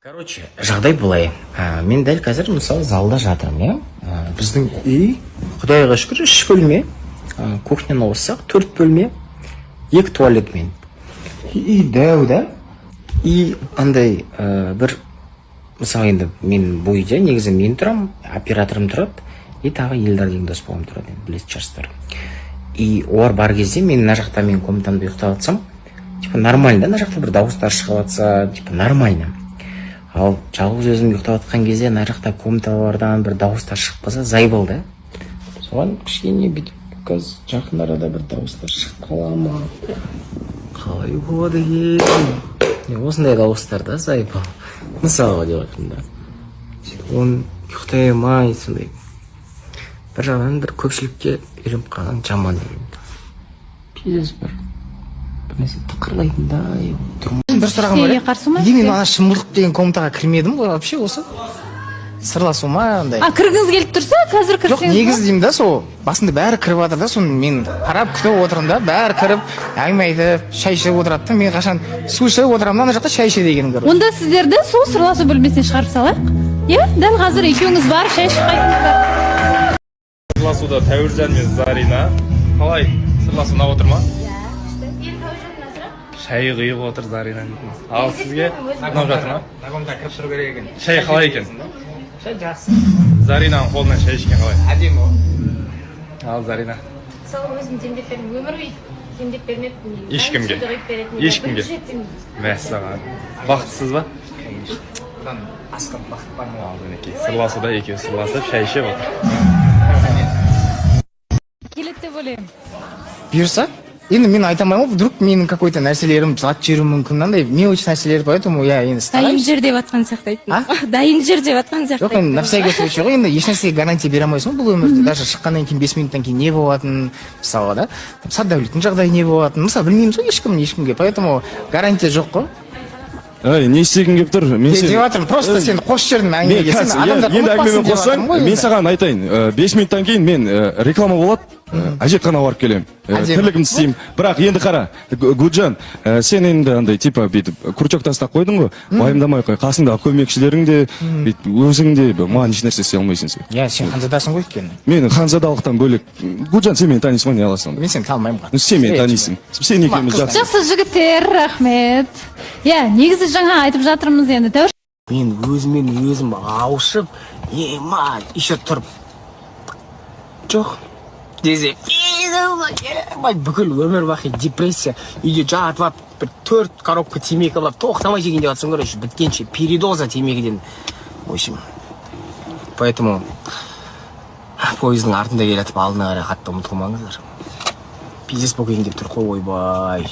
Короче, жағдай былай. Мен дәл қазір мысалы залда жатырмын, иә. Біздің үй, Құдайға шүкір, 3 бөлме. Кухняны қоссақ 4 бөлме, 2 туалетмен. Үй дәу да. И андай бір мысалы енді мен бұл үйде негізі мен тұрамын, операторым тұрады, и тағы Елдар деген дос болғым тұрады, білетін шығарсыздар. И олар бар кезде мен мына жақта мен комнатамда ұйықтап жатсам, типа нормально, мына жақта бір дауыстар шығып жатса, типа нормально. Ал жалғыз өзім ұйықтап жатқан кезде мына жақта комнаталардан бір дауыстар шығып қалса, зай болды. Соған кішкене бүйтіп қазір жақын арада бір дауыстар шығып қала ма? Қалай болады екен? Осындай дауыстар да зай бол. Мысалға деп жатырмын да. Оны ұйықтай алмай сондай. Бір жағынан бір көпшілікке үйреніп қалған жаман деген. Пиздец бір нәрсе тықырлайтындай тұрмын. Бір сұрағым бар. Неге мен ана шымырлық деген комнатаға кірмедім ғой вообще осы? Сырласу ма андай. Кіргіңіз келіп тұрса, қазір кірсеңіз. Жоқ, негізі деймін да, сол басында бәрі кіріп жатыр да, соны мен қарап күтіп отырмын да, бәрі кіріп, әңгіме айтып, шай ішіп отырады да, мен қашан су ішіп отырамын да, ана жақта шай іше дегенім бар. Онда сіздерді сол сырласу бөлмесіне шығарып салайық. Иә, дәл қазір екеуіңіз бар, шай ішіп қайтыңыздар. Сырласуда Тәуіржан мен Зарина. Қалай? Сырласу ұнап отыр ма? Шай құйып отыр Зарина. Ал сізге ұнап жатыр ма? Нагомда кіріп тұру керек екен. Шай қалай екен? Шай жақсы. Заринаның қолынан шай ішкен қалай? Әдемі ғой. Ал Зарина. Мысалы өзім демдеп бердім, өмір демдеп бермеппін. Ешкімге? Ешкімге? Мәссаған. Бақытсыз ба? Бұдан асқан бақыт бар ма? Ал мінекей, сырласуда екеуі сырласып шай ішіп отыр. Келеді деп ойлаймын. Бұйырса? Енді мен айта алмаймын, вдруг менің какой-то нәрселерім зат жіберуі мүмкін, мынандай мелочь нәрселер, поэтому я енді Дайын стараюсь. жер деп атқан сияқтайтын. Дайын жер деп атқан Жоқ, сияқтайтын. енді на всякий случай ғой, енді ешнәрсеге гарантия бере алмайсың бұл өмірде. Даже шыққаннан кейін 5 минуттан кейін не болатынын, мысалға да, Саддәулеттің жағдайы не болатынын, мысалы білмейміз ғой ешкімге, поэтому гарантия жоқ қой. Не істегің келіп тұр? Мен Деп жатырмын, просто сен қосып жібердім әңгімеге. Сен адамдар енді ұмытпасын әңгімемен деп қоссаң, жатырмын ғой. мен саған айтайын, 5 минуттан кейін мен реклама болады, әжетхана барып келемін. Тірлігімді істеймін. Бірақ енді қара, Гуджан, сен енді андай типа бүйтіп крючок тастап қойдың ғой, уайымдамай қой. Қасыңдағы көмекшілерің де, өзің де маған еш нәрсе істей алмайсың сен. Иә, сен ханзадасың ғой өйткені. Мен ханзадалықтан бөлек. Гуджан, сен мені танисың ғой, не аласың? Мен сені танымаймын ғой. Сен мені танисың. Сен екеуміз жақсы. Жақсы жігіттер, рахмет. Иә, негізі жаңа айтып жатырмыз енді. Тәуір Мен өзім ауышып, ема, еще тұрып. Жоқ. Десе, бүкіл өмір бақи депрессия. Үйде жатып алып, бір 4 коробка темекі алып, тоқтамай жеген деп жатсың көрейші, біткенше, передоза темекіден. В общем, поэтому пойыздың артында келатып алдына қарай қатты ұмытылмаңыздар. Пиздес болып келген деп тұр қой, ойбай.